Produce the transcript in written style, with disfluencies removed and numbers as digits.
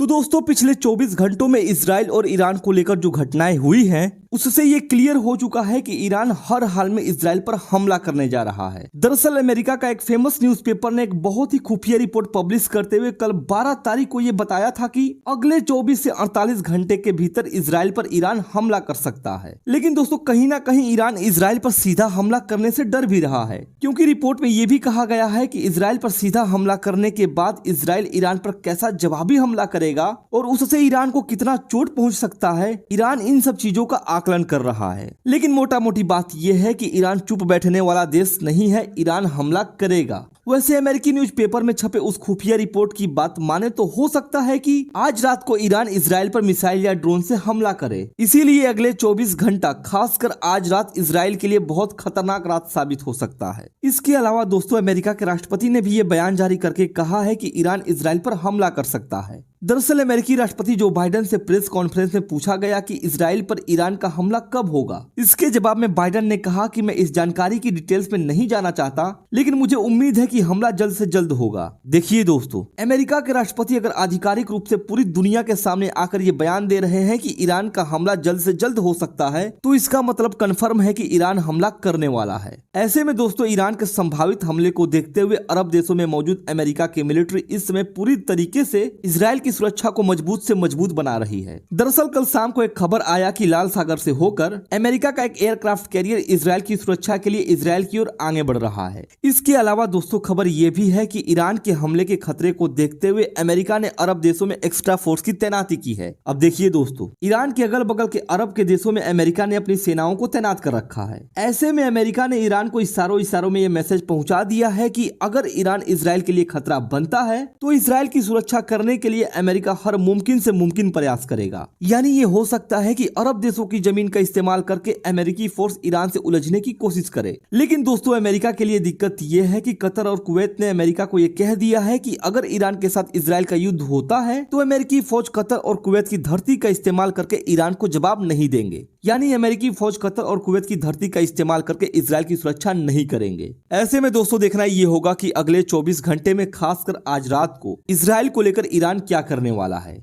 तो दोस्तों पिछले 24 घंटों में इजराइल और ईरान को लेकर जो घटनाएं हुई हैं उससे ये क्लियर हो चुका है कि ईरान हर हाल में इजराइल पर हमला करने जा रहा है। दरअसल अमेरिका का एक फेमस न्यूज़पेपर ने एक बहुत ही खुफिया रिपोर्ट पब्लिश करते हुए कल 12 तारीख को ये बताया था कि अगले 24 से 48 घंटे के भीतर इजराइल पर ईरान हमला कर सकता है। लेकिन दोस्तों कहीं ना कहीं ईरान इजराइल पर सीधा हमला करने से डर भी रहा है, क्योंकि रिपोर्ट में ये भी कहा गया है कि इजराइल पर सीधा हमला करने के बाद इजराइल ईरान पर कैसा जवाबी हमला करेगा और उससे ईरान को कितना चोट पहुंच सकता है, ईरान इन सब चीजों का आकलन कर रहा है। लेकिन मोटा मोटी बात यह है कि ईरान चुप बैठने वाला देश नहीं है, ईरान हमला करेगा। वैसे अमेरिकी न्यूज़पेपर में छपे उस खुफिया रिपोर्ट की बात माने तो हो सकता है कि आज रात को ईरान इजराइल पर मिसाइल या ड्रोन से हमला करे। इसीलिए अगले 24 घंटा खासकर आज रात इजराइल के लिए बहुत खतरनाक रात साबित हो सकता है। इसके अलावा दोस्तों अमेरिका के राष्ट्रपति ने भी ये बयान जारी करके कहा है कि ईरान इजराइल पर हमला कर सकता है। दरअसल अमेरिकी राष्ट्रपति जो बाइडेन से प्रेस कॉन्फ्रेंस में पूछा गया कि इजराइल पर ईरान का हमला कब होगा। इसके जवाब में बाइडेन ने कहा कि मैं इस जानकारी की डिटेल्स में नहीं जाना चाहता, लेकिन मुझे उम्मीद है कि हमला जल्द से जल्द होगा। देखिए दोस्तों, अमेरिका के राष्ट्रपति अगर आधिकारिक रूप से पूरी दुनिया के सामने आकर ये बयान दे रहे हैं कि ईरान का हमला जल्द से जल्द हो सकता है, तो इसका मतलब कन्फर्म है कि ईरान हमला करने वाला है। ऐसे में दोस्तों ईरान के संभावित हमले को देखते हुए अरब देशों में मौजूद अमेरिका की मिलिट्री इस समय पूरी तरीके से इजराइल की सुरक्षा को मजबूत से मजबूत बना रही है। दरअसल कल शाम को एक खबर आया कि लाल सागर से होकर अमेरिका का एक एयरक्राफ्ट कैरियर इजराइल की सुरक्षा के लिए इजराइल की ओर आगे बढ़ रहा है। इसके अलावा दोस्तों खबर यह भी है कि ईरान के हमले के खतरे को देखते हुए अमेरिका ने अरब देशों में एक्स्ट्रा फोर्स की तैनाती की है। अब देखिए दोस्तों, ईरान के अगल बगल के अरब के देशों में अमेरिका ने अपनी सेनाओं को तैनात कर रखा है। ऐसे में अमेरिका ने ईरान को इशारों में यह मैसेज पहुंचा दिया है कि अगर ईरान इजराइल के लिए खतरा बनता है तो इजराइल की सुरक्षा करने के लिए अमेरिका हर मुमकिन से मुमकिन प्रयास करेगा। यानी ये हो सकता है कि अरब देशों की जमीन का इस्तेमाल करके अमेरिकी फोर्स ईरान से उलझने की कोशिश करे। लेकिन दोस्तों अमेरिका के लिए दिक्कत यह है कि कतर और कुवैत ने अमेरिका को यह कह दिया है कि अगर ईरान के साथ इजराइल का युद्ध होता है तो अमेरिकी फौज कतर और कुवैत की धरती का इस्तेमाल करके ईरान को जवाब नहीं देंगे। यानी अमेरिकी फौज कतर और कुवैत की धरती का इस्तेमाल करके इजराइल की सुरक्षा नहीं करेंगे। ऐसे में दोस्तों देखना ये होगा कि अगले 24 घंटे में खासकर आज रात को इजराइल को लेकर ईरान क्या करने वाला है।